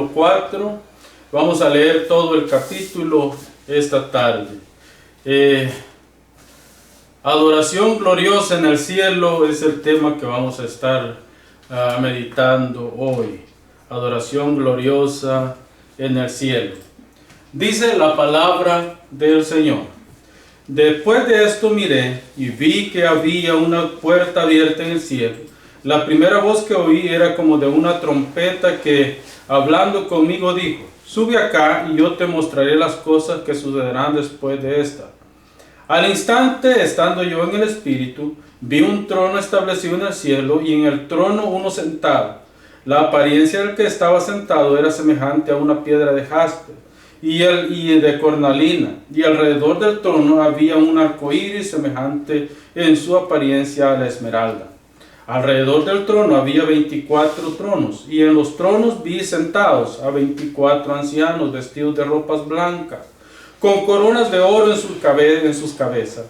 4. Vamos a leer todo el capítulo esta tarde. Adoración gloriosa en el cielo es el tema que vamos a estar meditando hoy. Adoración gloriosa en el cielo. Dice la palabra del Señor. Después de esto miré y vi que había una puerta abierta en el cielo. La primera voz que oí era como de una trompeta que, hablando conmigo, dijo: sube acá y yo te mostraré las cosas que sucederán después de esta. Al instante, estando yo en el Espíritu, vi un trono establecido en el cielo y en el trono uno sentado. La apariencia del que estaba sentado era semejante a una piedra de jaspe y de cornalina, y alrededor del trono había un arco iris semejante en su apariencia a la esmeralda. Alrededor del trono había 24 tronos, y en los tronos vi sentados a 24 ancianos vestidos de ropas blancas, con coronas de oro en sus cabezas.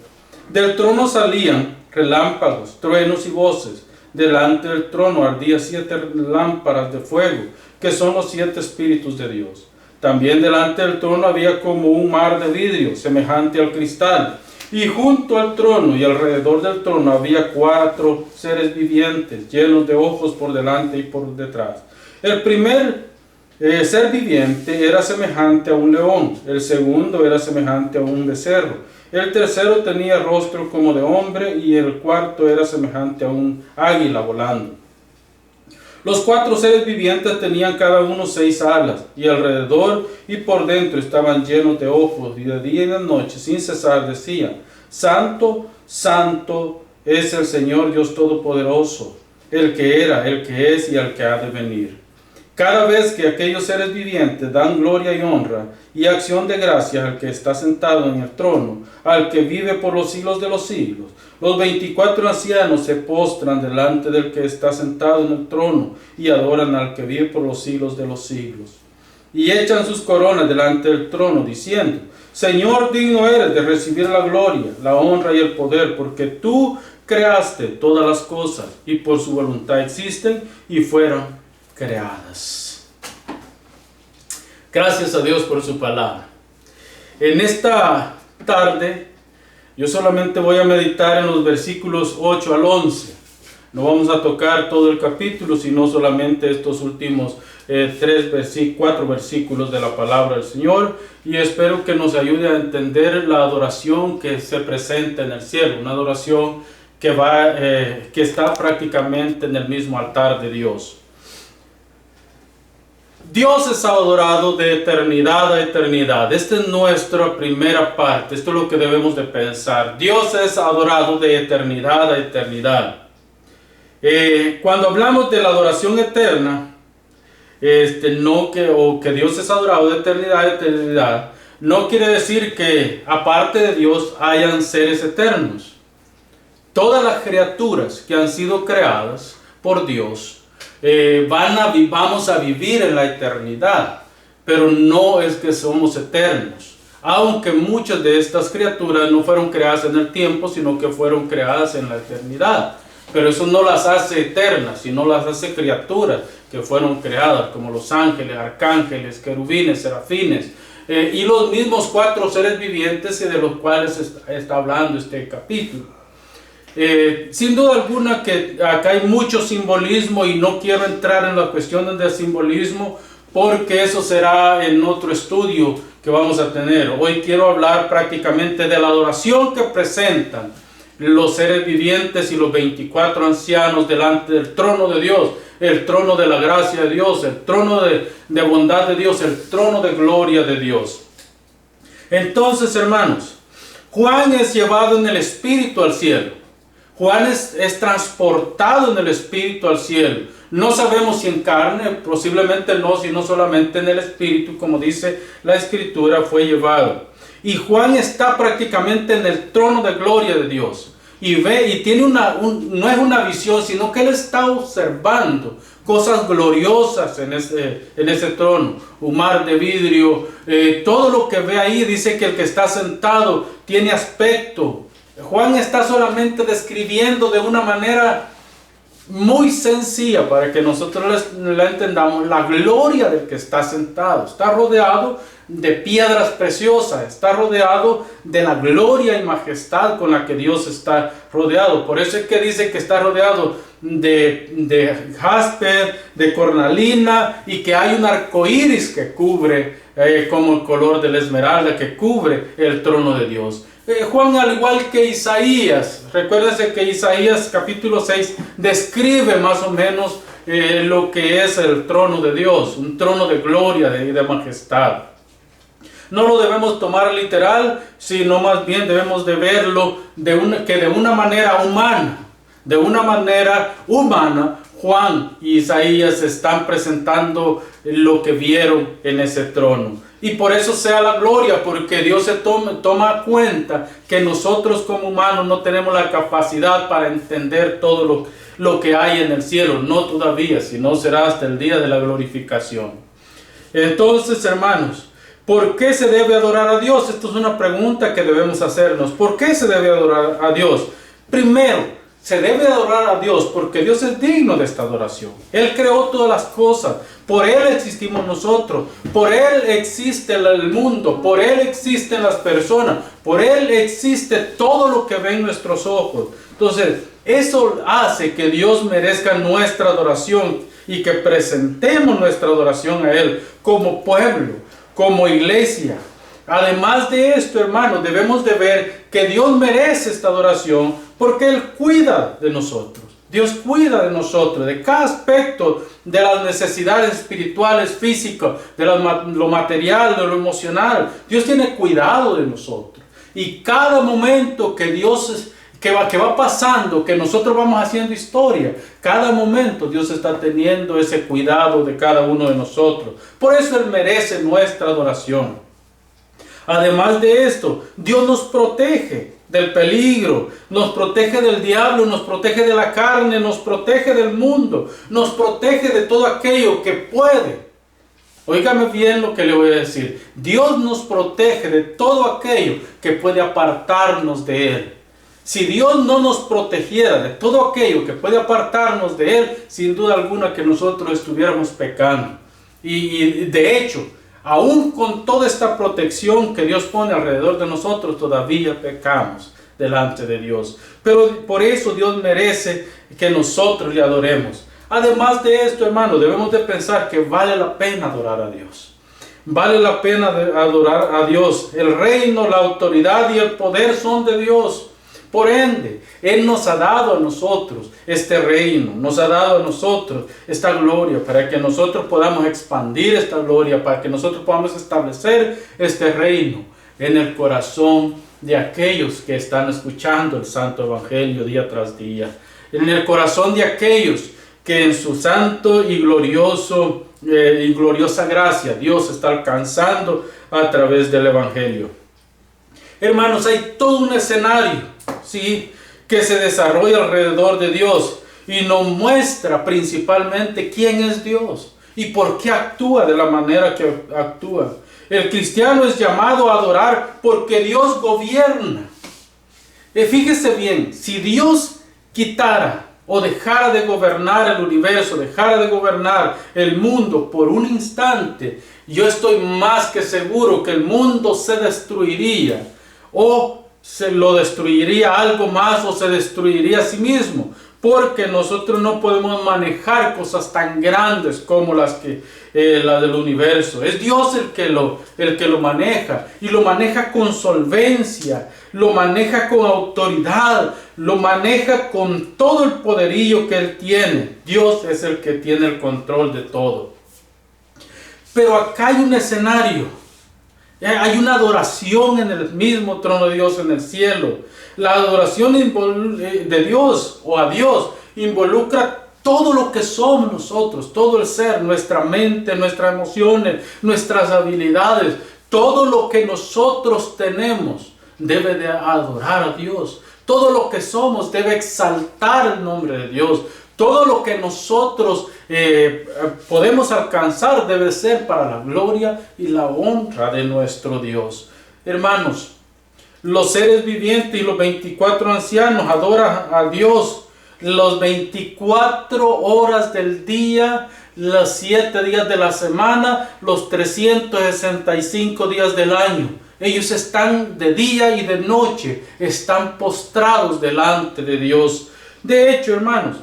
Del trono salían relámpagos, truenos y voces. Delante del trono ardían 7 lámparas de fuego, que son los 7 espíritus de Dios. También delante del trono había como un mar de vidrio, semejante al cristal. Y junto al trono y alrededor del trono había 4 seres vivientes, llenos de ojos por delante y por detrás. El primer ser viviente era semejante a un león, el segundo era semejante a un becerro, el tercero tenía rostro como de hombre y el cuarto era semejante a un águila volando. Los 4 seres vivientes tenían cada uno 6 alas, y alrededor y por dentro estaban llenos de ojos, y de día y de noche sin cesar decían: Santo, Santo es el Señor Dios Todopoderoso, el que era, el que es y el que ha de venir. Cada vez que aquellos seres vivientes dan gloria y honra y acción de gracias al que está sentado en el trono, al que vive por los siglos de los siglos, los 24 ancianos se postran delante del que está sentado en el trono y adoran al que vive por los siglos de los siglos. Y echan sus coronas delante del trono, diciendo: Señor, digno eres de recibir la gloria, la honra y el poder, porque tú creaste todas las cosas, y por su voluntad existen y fueron creadas. Gracias a Dios por su palabra. En esta tarde yo solamente voy a meditar en los versículos 8 al 11. No vamos a tocar todo el capítulo, sino solamente estos últimos 4 versículos de la palabra del Señor, y espero que nos ayude a entender la adoración que se presenta en el cielo, una adoración que está prácticamente en el mismo altar de Dios. Dios es adorado de eternidad a eternidad. Esta es nuestra primera parte. Esto es lo que debemos de pensar. Dios es adorado de eternidad a eternidad. Cuando hablamos de la adoración eterna, que Dios es adorado de eternidad a eternidad, no quiere decir que aparte de Dios hayan seres eternos. Todas las criaturas que han sido creadas por Dios vamos a vivir en la eternidad, pero no es que somos eternos, aunque muchas de estas criaturas no fueron creadas en el tiempo, sino que fueron creadas en la eternidad. Pero eso no las hace eternas, sino las hace criaturas que fueron creadas, como los ángeles, arcángeles, querubines, serafines, y los mismos 4 seres vivientes de los cuales está hablando este capítulo. Sin duda alguna que acá hay mucho simbolismo, y no quiero entrar en las cuestiones del simbolismo porque eso será en otro estudio que vamos a tener. Hoy quiero hablar prácticamente de la adoración que presentan los seres vivientes y los 24 ancianos delante del trono de Dios, el trono de la gracia de Dios, el trono de bondad de Dios, el trono de gloria de Dios. Entonces, hermanos, Juan es llevado en el Espíritu al cielo. Juan es transportado en el Espíritu al cielo. No sabemos si en carne, posiblemente no, sino solamente en el Espíritu, como dice la Escritura, fue llevado. Y Juan está prácticamente en el trono de gloria de Dios. Y ve, y tiene no es una visión, sino que él está observando cosas gloriosas en ese trono. Un mar de vidrio, todo lo que ve ahí, dice que el que está sentado tiene aspecto. Juan está solamente describiendo de una manera muy sencilla para que nosotros la entendamos. La gloria del que está sentado está rodeado de piedras preciosas, está rodeado de la gloria y majestad con la que Dios está rodeado. Por eso es que dice que está rodeado de jaspe, de cornalina, y que hay un arco iris que cubre, como el color de la esmeralda, que cubre el trono de Dios. Juan, al igual que Isaías, recuérdense que Isaías capítulo 6 describe más o menos lo que es el trono de Dios, un trono de gloria y de majestad. No lo debemos tomar literal, sino más bien debemos de verlo de una manera humana. De una manera humana, Juan y Isaías están presentando lo que vieron en ese trono. Y por eso sea la gloria, porque Dios se toma cuenta que nosotros como humanos no tenemos la capacidad para entender todo lo que hay en el cielo. No todavía, sino será hasta el día de la glorificación. Entonces, hermanos, ¿por qué se debe adorar a Dios? Esto es una pregunta que debemos hacernos. ¿Por qué se debe adorar a Dios? Primero, se debe adorar a Dios porque Dios es digno de esta adoración. Él creó todas las cosas. Por Él existimos nosotros. Por Él existe el mundo. Por Él existen las personas. Por Él existe todo lo que ven nuestros ojos. Entonces, eso hace que Dios merezca nuestra adoración y que presentemos nuestra adoración a Él como pueblo, como iglesia. Además de esto, hermanos, debemos de ver que Dios merece esta adoración porque Él cuida de nosotros. Dios cuida de nosotros, de cada aspecto de las necesidades espirituales, físicas, de lo material, de lo emocional. Dios tiene cuidado de nosotros. Y cada momento que va pasando, que nosotros vamos haciendo historia, cada momento Dios está teniendo ese cuidado de cada uno de nosotros. Por eso Él merece nuestra adoración. Además de esto, Dios nos protege del peligro, nos protege del diablo, nos protege de la carne, nos protege del mundo, nos protege de todo aquello que puede. Óigame bien lo que le voy a decir. Dios nos protege de todo aquello que puede apartarnos de Él. Si Dios no nos protegiera de todo aquello que puede apartarnos de Él, sin duda alguna que nosotros estuviéramos pecando. Y de hecho, aún con toda esta protección que Dios pone alrededor de nosotros, todavía pecamos delante de Dios. Pero por eso Dios merece que nosotros le adoremos. Además de esto, hermano, debemos de pensar que vale la pena adorar a Dios. Vale la pena adorar a Dios. El reino, la autoridad y el poder son de Dios. Por ende, Él nos ha dado a nosotros este reino, nos ha dado a nosotros esta gloria para que nosotros podamos expandir esta gloria, para que nosotros podamos establecer este reino en el corazón de aquellos que están escuchando el Santo Evangelio día tras día, en el corazón de aquellos que en su santo y gloriosa gracia Dios está alcanzando a través del Evangelio. Hermanos, hay todo un escenario, ¿sí?, que se desarrolla alrededor de Dios y nos muestra principalmente quién es Dios y por qué actúa de la manera que actúa. El cristiano es llamado a adorar porque Dios gobierna. Fíjese bien, si Dios quitara o dejara de gobernar el universo, dejara de gobernar el mundo por un instante, yo estoy más que seguro que el mundo se destruiría, o se lo destruiría algo más, o se destruiría a sí mismo, porque nosotros no podemos manejar cosas tan grandes como la del universo. Es Dios el que lo maneja, y lo maneja con solvencia, lo maneja con autoridad, lo maneja con todo el poderío que Él tiene. Dios es el que tiene el control de todo. Pero acá hay un escenario. Hay una adoración en el mismo trono de Dios en el cielo. La adoración de Dios o a Dios involucra todo lo que somos nosotros, todo el ser, nuestra mente, nuestras emociones, nuestras habilidades, todo lo que nosotros tenemos debe de adorar a Dios. Todo lo que somos debe exaltar el nombre de Dios. Todo lo que nosotros podemos alcanzar debe ser para la gloria y la honra de nuestro Dios. Hermanos, los seres vivientes y los 24 ancianos adoran a Dios. los 24 horas del día, los 7 días de la semana, los 365 días del año. Ellos están de día y de noche, están postrados delante de Dios. De hecho, hermanos,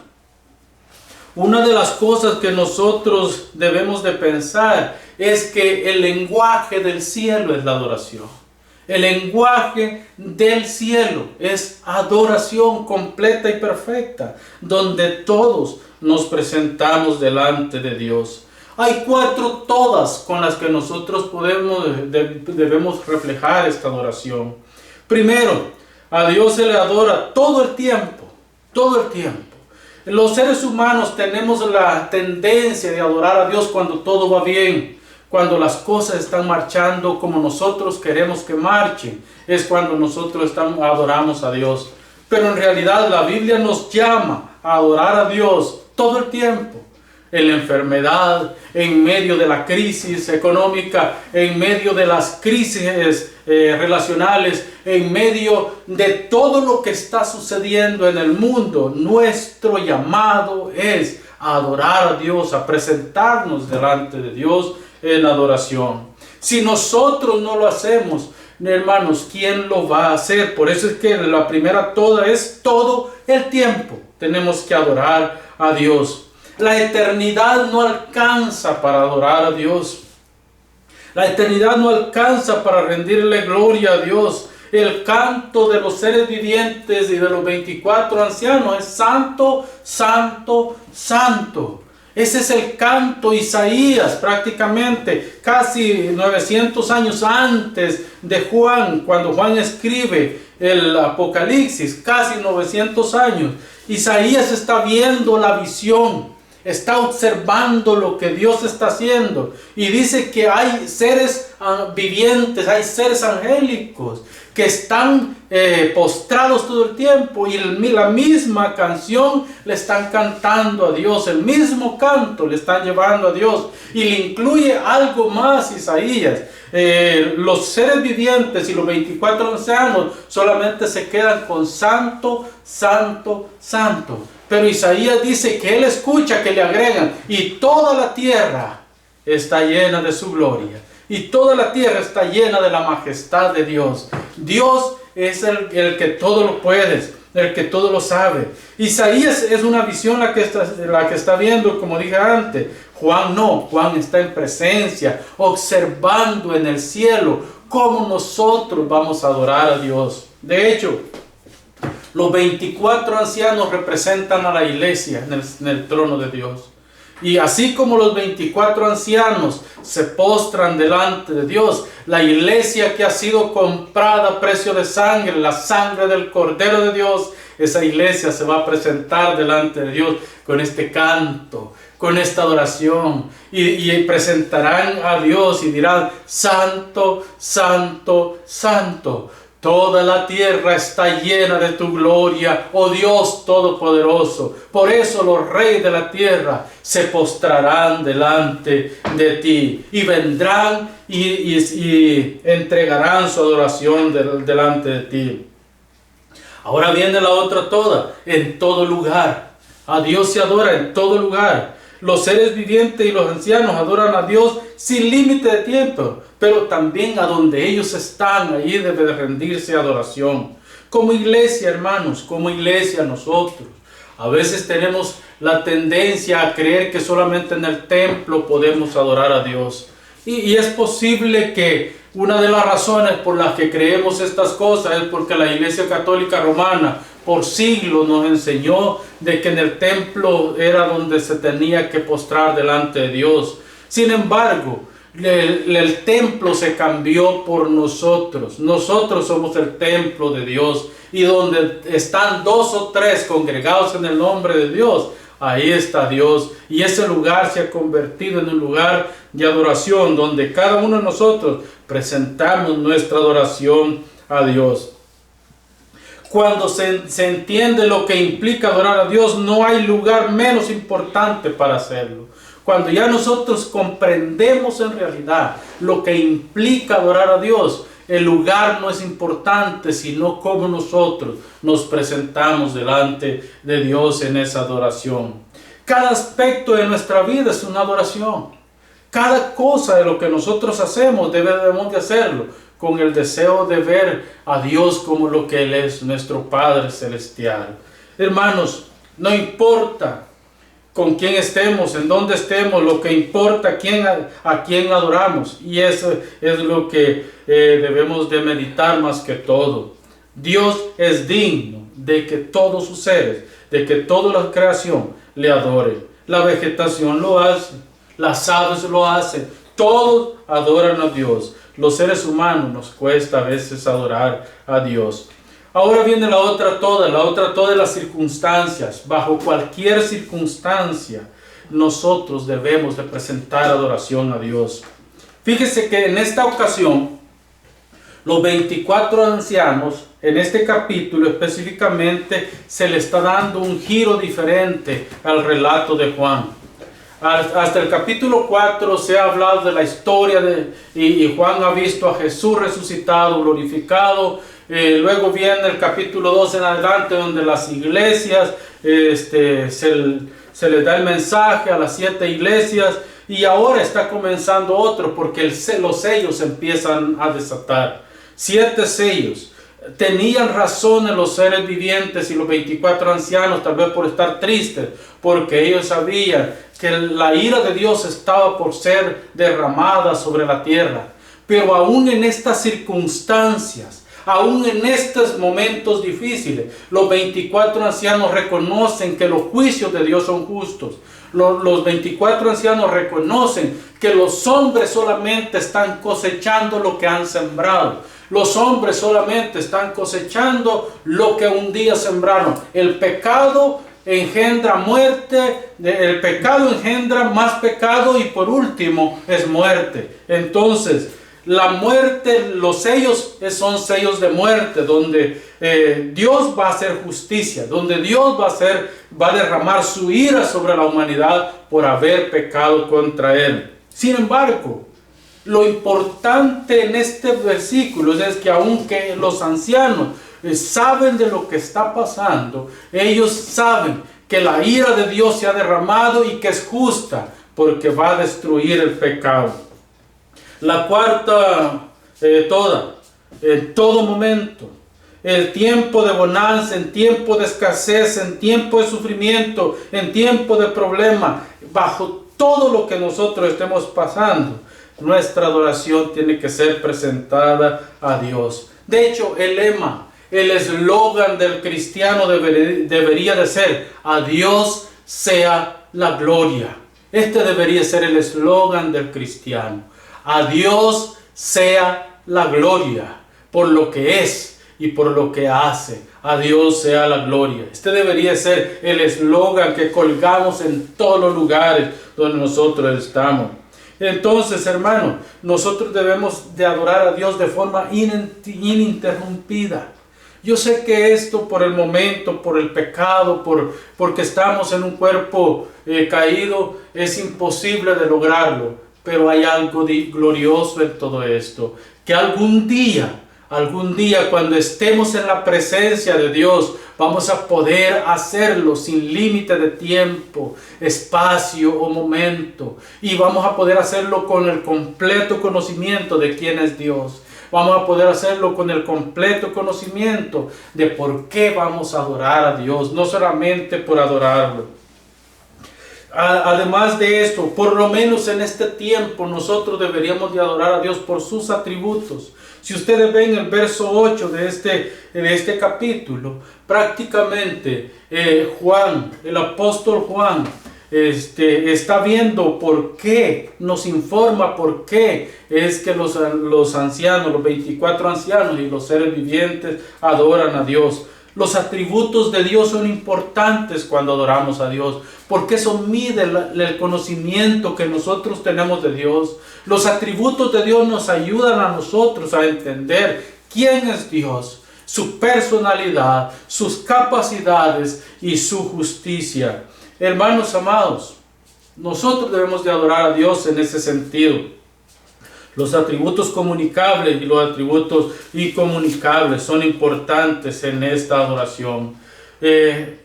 una de las cosas que nosotros debemos de pensar es que el lenguaje del cielo es la adoración. El lenguaje del cielo es adoración completa y perfecta, donde todos nos presentamos delante de Dios. Hay 4 todas con las que nosotros debemos reflejar esta adoración. Primero, a Dios se le adora todo el tiempo, todo el tiempo. Los seres humanos tenemos la tendencia de adorar a Dios cuando todo va bien, cuando las cosas están marchando como nosotros queremos que marchen, es cuando nosotros adoramos a Dios. Pero en realidad la Biblia nos llama a adorar a Dios todo el tiempo. En la enfermedad, en medio de la crisis económica, en medio de las crisis relacionales, en medio de todo lo que está sucediendo en el mundo, nuestro llamado es a adorar a Dios, a presentarnos delante de Dios en adoración. Si nosotros no lo hacemos, hermanos, ¿quién lo va a hacer? Por eso es que la primera toda es todo el tiempo. Tenemos que adorar a Dios. La eternidad no alcanza para adorar a Dios. La eternidad no alcanza para rendirle gloria a Dios. El canto de los seres vivientes y de los 24 ancianos es santo, santo, santo. Ese es el canto. Isaías, prácticamente casi 900 años antes de Juan, cuando Juan escribe el Apocalipsis, casi 900 años. Isaías está viendo la visión, está observando lo que Dios está haciendo y dice que hay seres vivientes, hay seres angélicos que están postrados todo el tiempo y la misma canción le están cantando a Dios, el mismo canto le están llevando a Dios, y le incluye algo más Isaías. Los seres vivientes y los 24 ancianos solamente se quedan con santo, santo, santo. Pero Isaías dice que él escucha que le agregan, y toda la tierra está llena de su gloria. Y toda la tierra está llena de la majestad de Dios. Dios es el que todo lo puede, el que todo lo sabe. Isaías es una visión la que está viendo, como dije antes. Juan no, Juan está en presencia, observando en el cielo cómo nosotros vamos a adorar a Dios. De hecho, los 24 ancianos representan a la iglesia en el trono de Dios. Y así como los 24 ancianos se postran delante de Dios, la iglesia que ha sido comprada a precio de sangre, la sangre del Cordero de Dios, esa iglesia se va a presentar delante de Dios con este canto, con esta adoración, y presentarán a Dios y dirán: santo, santo, santo. Toda la tierra está llena de tu gloria, oh Dios Todopoderoso. Por eso los reyes de la tierra se postrarán delante de ti y vendrán y entregarán su adoración delante de ti. Ahora viene la otra toda: en todo lugar. A Dios se adora en todo lugar. Los seres vivientes y los ancianos adoran a Dios sin límite de tiempo, pero también a donde ellos están, allí debe de rendirse adoración. Como iglesia, hermanos, como iglesia nosotros, a veces tenemos la tendencia a creer que solamente en el templo podemos adorar a Dios. Y es posible que una de las razones por las que creemos estas cosas es porque la Iglesia Católica Romana por siglos nos enseñó de que en el templo era donde se tenía que postrar delante de Dios. Sin embargo, el templo se cambió por nosotros. Nosotros somos el templo de Dios, y donde están 2 o 3 congregados en el nombre de Dios, ahí está Dios. Y ese lugar se ha convertido en un lugar de adoración, donde cada uno de nosotros presentamos nuestra adoración a Dios. Cuando se entiende lo que implica adorar a Dios, no hay lugar menos importante para hacerlo. Cuando ya nosotros comprendemos en realidad lo que implica adorar a Dios, el lugar no es importante, sino cómo nosotros nos presentamos delante de Dios en esa adoración. Cada aspecto de nuestra vida es una adoración. Cada cosa de lo que nosotros hacemos debemos de hacerlo con el deseo de ver a Dios como lo que Él es, nuestro Padre Celestial. Hermanos, no importa con quién estemos, en dónde estemos, lo que importa a quién adoramos. Y eso es lo que debemos de meditar más que todo. Dios es digno de que todos sus seres, de que toda la creación le adore. La vegetación lo hace, las aves lo hacen, todos adoran a Dios. Los seres humanos nos cuesta a veces adorar a Dios. Ahora viene la otra toda de las circunstancias. Bajo cualquier circunstancia, nosotros debemos de presentar adoración a Dios. Fíjese que en esta ocasión, los 24 ancianos, en este capítulo específicamente, se le está dando un giro diferente al relato de Juan. Hasta el capítulo 4 se ha hablado de la historia y Juan ha visto a Jesús resucitado, glorificado. Luego viene el capítulo 2 en adelante, donde las iglesias, se les da el mensaje a las 7 iglesias. Y ahora está comenzando otro, porque los sellos empiezan a desatar. 7 sellos. Tenían razón en los seres vivientes y los 24 ancianos, tal vez por estar tristes, porque ellos sabían que la ira de Dios estaba por ser derramada sobre la tierra. Pero aún en estas circunstancias, aún en estos momentos difíciles, los 24 ancianos reconocen que los juicios de Dios son justos. Los 24 ancianos reconocen que los hombres solamente están cosechando lo que han sembrado. Los hombres solamente están cosechando lo que un día sembraron. El pecado engendra muerte, el pecado engendra más pecado y por último es muerte. Entonces, la muerte, los sellos son sellos de muerte, donde Dios va a hacer justicia, donde Dios va a derramar su ira sobre la humanidad por haber pecado contra Él. Sin embargo, lo importante en este versículo es que aunque los ancianos saben de lo que está pasando, ellos saben que la ira de Dios se ha derramado y que es justa porque va a destruir el pecado. La cuarta en todo momento, el tiempo de bonanza, en tiempo de escasez, en tiempo de sufrimiento, en tiempo de problema, bajo todo lo que nosotros estemos pasando, nuestra adoración tiene que ser presentada a Dios. De hecho, el lema, el eslogan del cristiano debería de ser: a Dios sea la gloria. Este debería ser el eslogan del cristiano. A Dios sea la gloria por lo que es y por lo que hace. A Dios sea la gloria. Este debería ser el eslogan que colgamos en todos los lugares donde nosotros estamos. Entonces, hermanos, nosotros debemos de adorar a Dios de forma ininterrumpida. Yo sé que esto por el momento, por el pecado, porque estamos en un cuerpo caído, es imposible de lograrlo. Pero hay algo glorioso en todo esto, que algún día cuando estemos en la presencia de Dios, vamos a poder hacerlo sin límite de tiempo, espacio o momento. Y vamos a poder hacerlo con el completo conocimiento de quién es Dios. Vamos a poder hacerlo con el completo conocimiento de por qué vamos a adorar a Dios, no solamente por adorarlo. Además de esto, por lo menos en este tiempo, nosotros deberíamos de adorar a Dios por sus atributos. Si ustedes ven el verso 8 de este capítulo, prácticamente Juan, el apóstol Juan, está viendo por qué, nos informa por qué es que los ancianos, los 24 ancianos y los seres vivientes adoran a Dios. Los atributos de Dios son importantes cuando adoramos a Dios, porque eso mide el conocimiento que nosotros tenemos de Dios. Los atributos de Dios nos ayudan a nosotros a entender quién es Dios, su personalidad, sus capacidades y su justicia. Hermanos amados, nosotros debemos de adorar a Dios en ese sentido. Los atributos comunicables y los atributos incomunicables son importantes en esta adoración.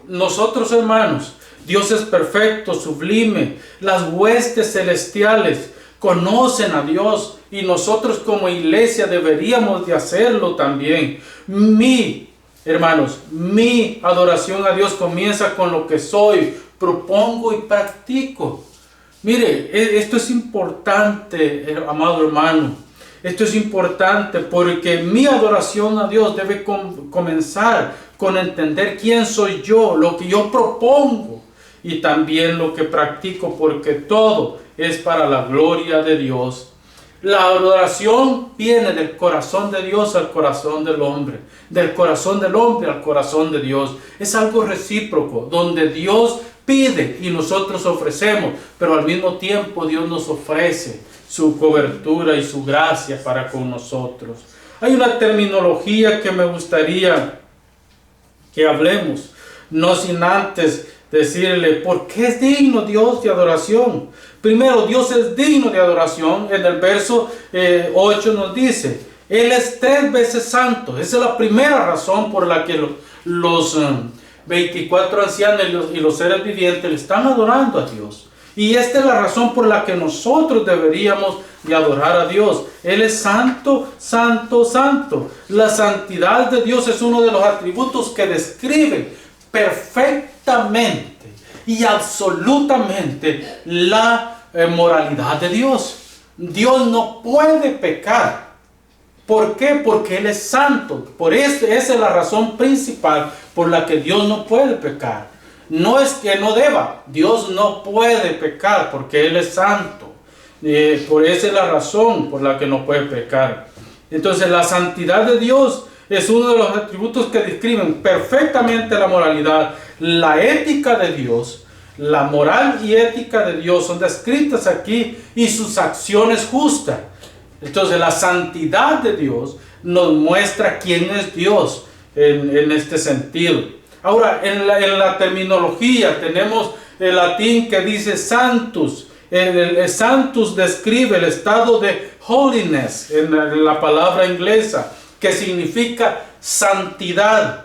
Nosotros, hermanos, Dios es perfecto, sublime. Las huestes celestiales conocen a Dios y nosotros como iglesia deberíamos de hacerlo también. Hermanos, mi adoración a Dios comienza con lo que soy, propongo y practico. Mire, esto es importante, amado hermano. Esto es importante porque mi adoración a Dios debe comenzar con entender quién soy yo, lo que yo propongo y también lo que practico, porque todo es para la gloria de Dios. La adoración viene del corazón de Dios al corazón del hombre, del corazón del hombre al corazón de Dios. Es algo recíproco, donde Dios pide y nosotros ofrecemos, pero al mismo tiempo Dios nos ofrece su cobertura y su gracia para con nosotros. Hay una terminología que me gustaría que hablemos, no sin antes decirle por qué es digno Dios de adoración. Primero, Dios es digno de adoración. En el verso 8 nos dice, Él es 3 veces santo. Esa es la primera razón por la que los 24 ancianos y los seres vivientes le están adorando a Dios. Y esta es la razón por la que nosotros deberíamos de adorar a Dios. Él es santo, santo, santo. La santidad de Dios es uno de los atributos que describen perfectamente y absolutamente la moralidad de Dios. Dios no puede pecar. ¿Por qué? Porque Él es santo. Por eso, esa es la razón principal por la que Dios no puede pecar. No es que no deba, Dios no puede pecar porque Él es santo. Por esa es la razón por la que no puede pecar. Entonces la santidad de Dios es uno de los atributos que describen perfectamente la moralidad. La ética de Dios, la moral y ética de Dios son descritas aquí y sus acciones justas. Entonces la santidad de Dios nos muestra quién es Dios en este sentido. Ahora, en la terminología tenemos el latín que dice santus. El santus describe el estado de holiness en la palabra inglesa, que significa santidad,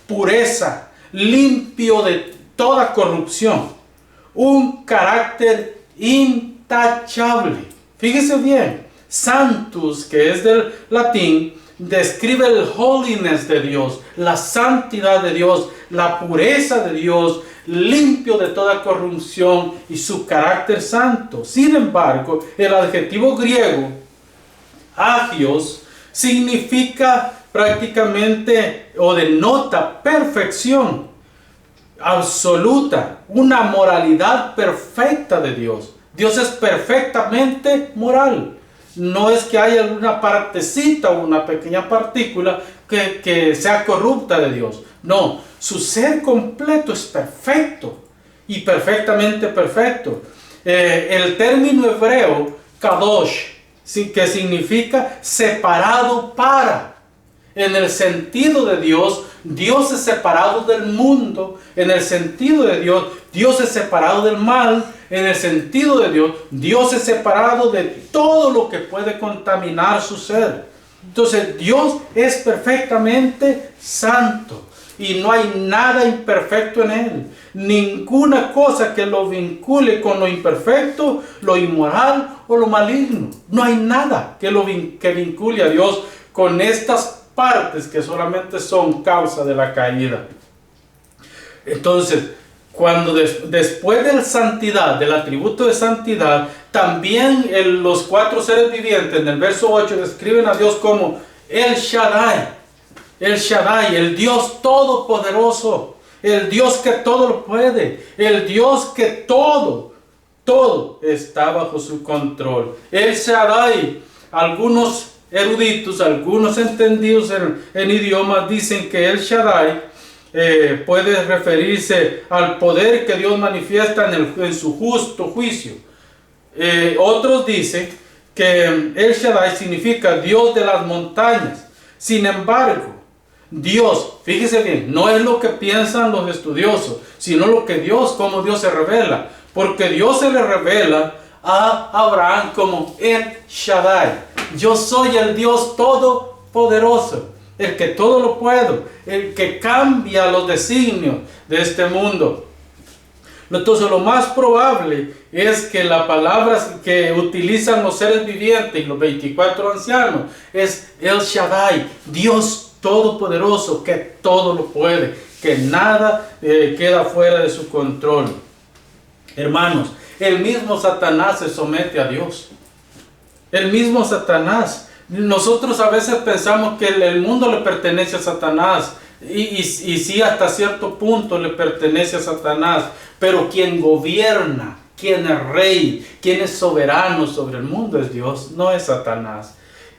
pureza, limpio de toda corrupción, un carácter intachable. Fíjese bien, santus, que es del latín, describe el holiness de Dios, la santidad de Dios, la pureza de Dios, limpio de toda corrupción y su carácter santo. Sin embargo, el adjetivo griego agios significa prácticamente o denota perfección absoluta, una moralidad perfecta de Dios. Dios es perfectamente moral. No es que haya una partecita o una pequeña partícula que sea corrupta de Dios. No, su ser completo es perfecto y perfectamente perfecto. El término hebreo kadosh, que significa separado para. En el sentido de Dios, Dios es separado del mundo. En el sentido de Dios, Dios es separado del mal. En el sentido de Dios, Dios es separado de todo lo que puede contaminar su ser. Entonces, Dios es perfectamente santo y no hay nada imperfecto en Él. Ninguna cosa que lo vincule con lo imperfecto, lo inmoral o lo maligno. No hay nada que vincule a Dios con estas partes que solamente son causa de la caída. Entonces, cuando después de la santidad, del atributo de santidad, también los 4 seres vivientes en el verso 8 describen a Dios como El Shaddai, el Dios todopoderoso, el Dios que todo lo puede, el Dios que todo está bajo su control. El Shaddai, algunos eruditos, algunos entendidos en idiomas dicen que El Shaddai puede referirse al poder que Dios manifiesta en su justo juicio. Otros dicen que El Shaddai significa Dios de las montañas. Sin embargo, Dios, fíjese bien, no es lo que piensan los estudiosos, sino lo que cómo Dios se revela. Porque Dios se le revela a Abraham como El Shaddai. Yo soy el Dios todopoderoso, el que todo lo puedo, el que cambia los designios de este mundo. Entonces lo más probable es que la palabra que utilizan los seres vivientes y los 24 ancianos es El Shaddai, Dios todopoderoso, que todo lo puede, que nada queda fuera de su control. Hermanos, el mismo Satanás se somete a Dios. El mismo Satanás. Nosotros a veces pensamos que el mundo le pertenece a Satanás. Y sí, hasta cierto punto le pertenece a Satanás. Pero quien gobierna, quien es rey, quien es soberano sobre el mundo es Dios, no es Satanás.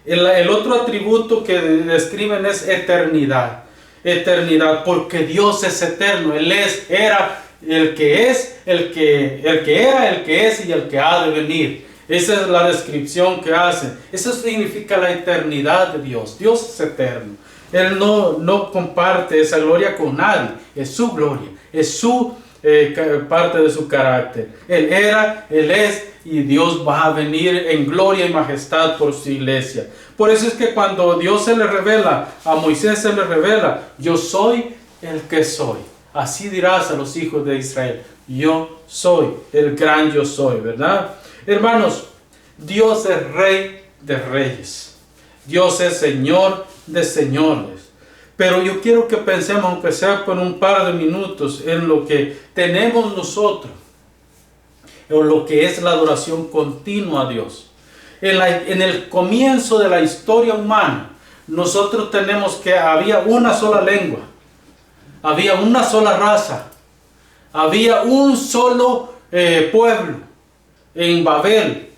El otro atributo que describen es eternidad. Eternidad, porque Dios es eterno. Él era el que es, el que era, el que es y el que ha de venir. Esa es la descripción que hacen. Eso significa la eternidad de Dios. Dios es eterno. Él no comparte esa gloria con nadie. Es su gloria, es su parte de su carácter. Él era, Él es, y Dios va a venir en gloria y majestad por su iglesia. Por eso es que cuando Dios se le revela, a Moisés se le revela, yo soy el que soy. Así dirás a los hijos de Israel, yo soy el gran yo soy, ¿verdad? Hermanos, Dios es Rey de reyes. Dios es Señor de señores. Pero yo quiero que pensemos, aunque sea por un par de minutos, en lo que tenemos nosotros, en lo que es la adoración continua a Dios. En el comienzo de la historia humana, nosotros tenemos que había una sola lengua, había una sola raza, había un solo pueblo. En Babel,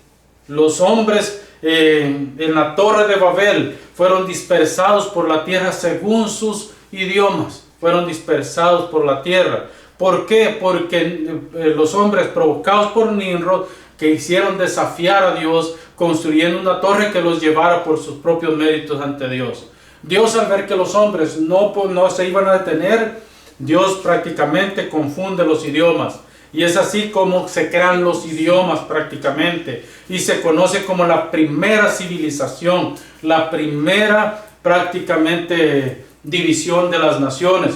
los hombres en la torre de Babel fueron dispersados por la tierra según sus idiomas. Fueron dispersados por la tierra. ¿Por qué? Porque los hombres provocados por Nimrod, que hicieron desafiar a Dios, construyendo una torre que los llevara por sus propios méritos ante Dios. Dios, al ver que los hombres no se iban a detener, Dios prácticamente confunde los idiomas. Y es así como se crean los idiomas prácticamente. Y se conoce como la primera civilización, la primera prácticamente división de las naciones.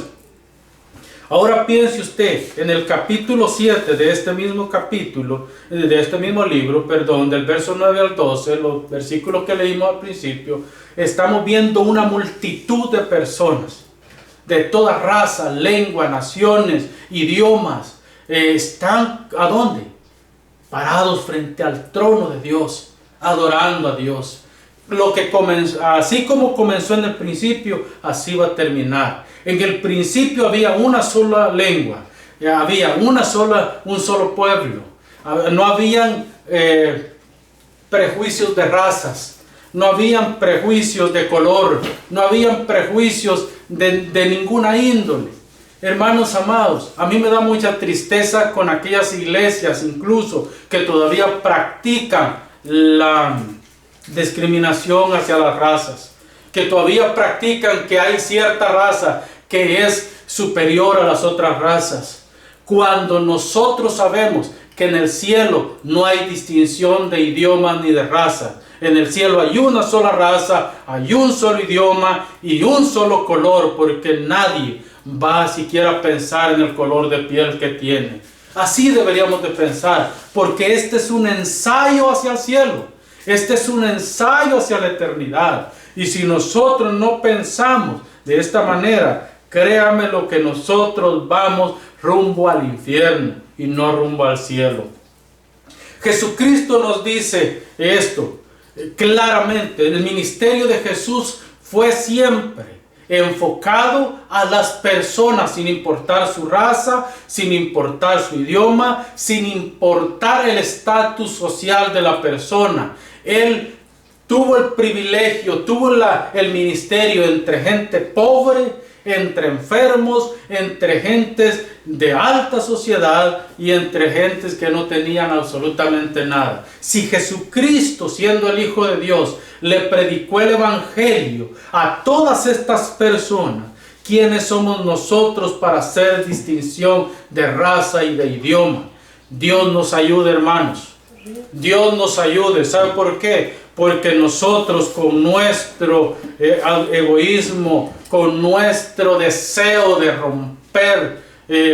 Ahora piense usted, en el capítulo 7 de este mismo capítulo, de este mismo libro, del verso 9 al 12, los versículos que leímos al principio, estamos viendo una multitud de personas, de toda raza, lengua, naciones, idiomas. Están, ¿a dónde? Parados frente al trono de Dios, adorando a Dios. Así como comenzó en el principio, así va a terminar. En el principio había una sola lengua, había un solo pueblo. No habían prejuicios de razas, no habían prejuicios de color, no habían prejuicios de ninguna índole. Hermanos amados, a mí me da mucha tristeza con aquellas iglesias incluso que todavía practican la discriminación hacia las razas, que todavía practican que hay cierta raza que es superior a las otras razas, cuando nosotros sabemos que en el cielo no hay distinción de idiomas ni de raza. En el cielo hay una sola raza, hay un solo idioma y un solo color, porque nadie va a siquiera pensar en el color de piel que tiene. Así deberíamos de pensar, porque este es un ensayo hacia el cielo. Este es un ensayo hacia la eternidad. Y si nosotros no pensamos de esta manera, créame lo que nosotros vamos rumbo al infierno y no rumbo al cielo. Jesucristo nos dice esto claramente. El ministerio de Jesús fue siempre enfocado a las personas, sin importar su raza, sin importar su idioma, sin importar el estatus social de la persona. Él tuvo el privilegio, tuvo el ministerio entre gente pobre, entre enfermos, entre gentes de alta sociedad y entre gentes que no tenían absolutamente nada. Si Jesucristo, siendo el Hijo de Dios, le predicó el Evangelio a todas estas personas, ¿quiénes somos nosotros para hacer distinción de raza y de idioma? Dios nos ayude, hermanos. Dios nos ayude. ¿Sabe por qué? Porque nosotros con nuestro egoísmo, con nuestro deseo de romper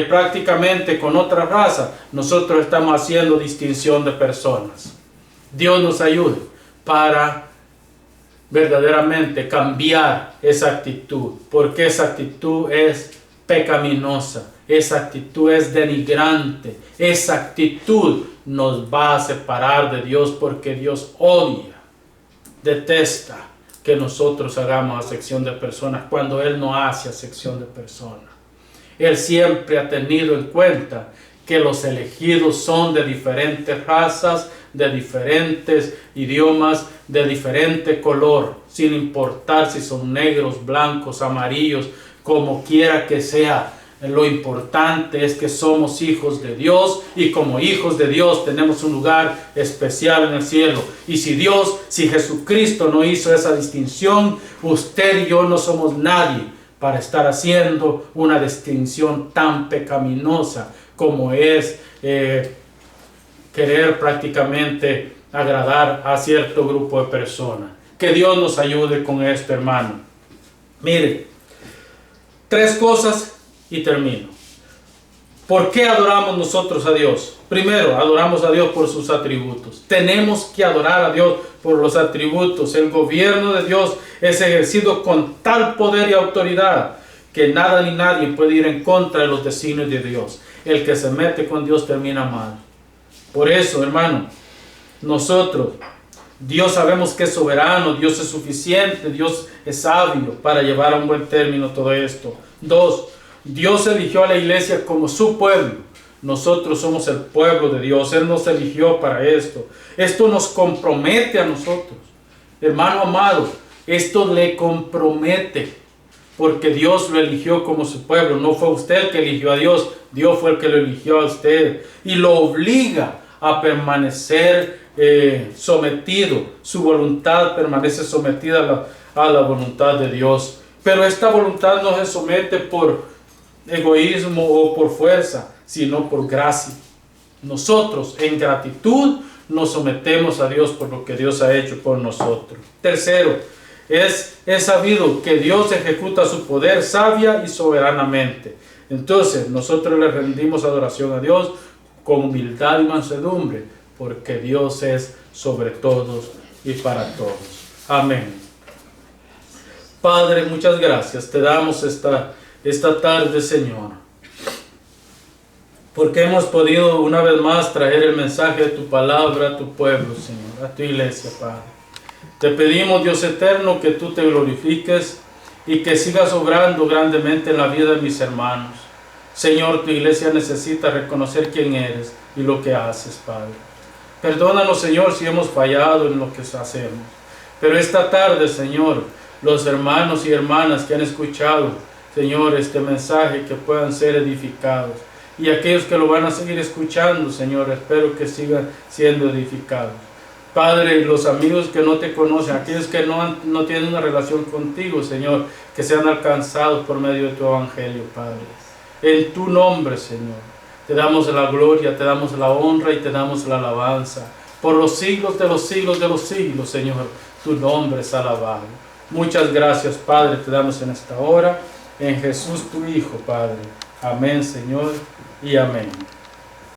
prácticamente con otra raza, nosotros estamos haciendo distinción de personas. Dios nos ayude para verdaderamente cambiar esa actitud, porque esa actitud es pecaminosa, esa actitud es denigrante, esa actitud nos va a separar de Dios, porque Dios odia, detesta que nosotros hagamos acepción de personas cuando Él no hace acepción de personas. Él siempre ha tenido en cuenta que los elegidos son de diferentes razas, de diferentes idiomas, de diferente color, sin importar si son negros, blancos, amarillos, como quiera que sea. Lo importante es que somos hijos de Dios, y como hijos de Dios tenemos un lugar especial en el cielo. Y si Jesucristo no hizo esa distinción, usted y yo no somos nadie para estar haciendo una distinción tan pecaminosa como es querer prácticamente agradar a cierto grupo de personas. Que Dios nos ayude con esto, hermano. Mire, 3 cosas y termino. ¿Por qué adoramos nosotros a Dios? Primero, adoramos a Dios por sus atributos. Tenemos que adorar a Dios por los atributos. El gobierno de Dios es ejercido con tal poder y autoridad que nada ni nadie puede ir en contra de los designios de Dios. El que se mete con Dios termina mal. Por eso, hermano, Dios sabemos que es soberano, Dios es suficiente, Dios es sabio para llevar a un buen término todo esto. 2, Dios eligió a la iglesia como su pueblo. Nosotros somos el pueblo de Dios. Él nos eligió para esto. Esto nos compromete a nosotros. Hermano amado, esto le compromete, porque Dios lo eligió como su pueblo. No fue usted el que eligió a Dios, Dios fue el que lo eligió a usted. Y lo obliga a permanecer sometido. Su voluntad permanece sometida a la voluntad de Dios. Pero esta voluntad no se somete por egoísmo o por fuerza, sino por gracia. Nosotros en gratitud nos sometemos a Dios por lo que Dios ha hecho por nosotros. Tercero, es sabido que Dios ejecuta su poder sabia y soberanamente. Entonces nosotros le rendimos adoración a Dios con humildad y mansedumbre, porque Dios es sobre todos y para todos. Amén. Padre, muchas gracias. Te damos esta tarde, Señor, porque hemos podido una vez más traer el mensaje de tu palabra a tu pueblo, Señor, a tu iglesia, Padre. Te pedimos, Dios eterno, que tú te glorifiques y que sigas obrando grandemente en la vida de mis hermanos. Señor, tu iglesia necesita reconocer quién eres y lo que haces, Padre. Perdónanos, Señor, si hemos fallado en lo que hacemos. Pero esta tarde, Señor, los hermanos y hermanas que han escuchado, Señor, este mensaje, que puedan ser edificados. Y aquellos que lo van a seguir escuchando, Señor, espero que sigan siendo edificados. Padre, los amigos que no te conocen, aquellos que no tienen una relación contigo, Señor, que sean alcanzados por medio de tu evangelio, Padre. En tu nombre, Señor, te damos la gloria, te damos la honra y te damos la alabanza. Por los siglos de los siglos de los siglos, Señor, tu nombre es alabado. Muchas gracias, Padre, te damos en esta hora. En Jesús tu Hijo, Padre. Amén, Señor, y amén.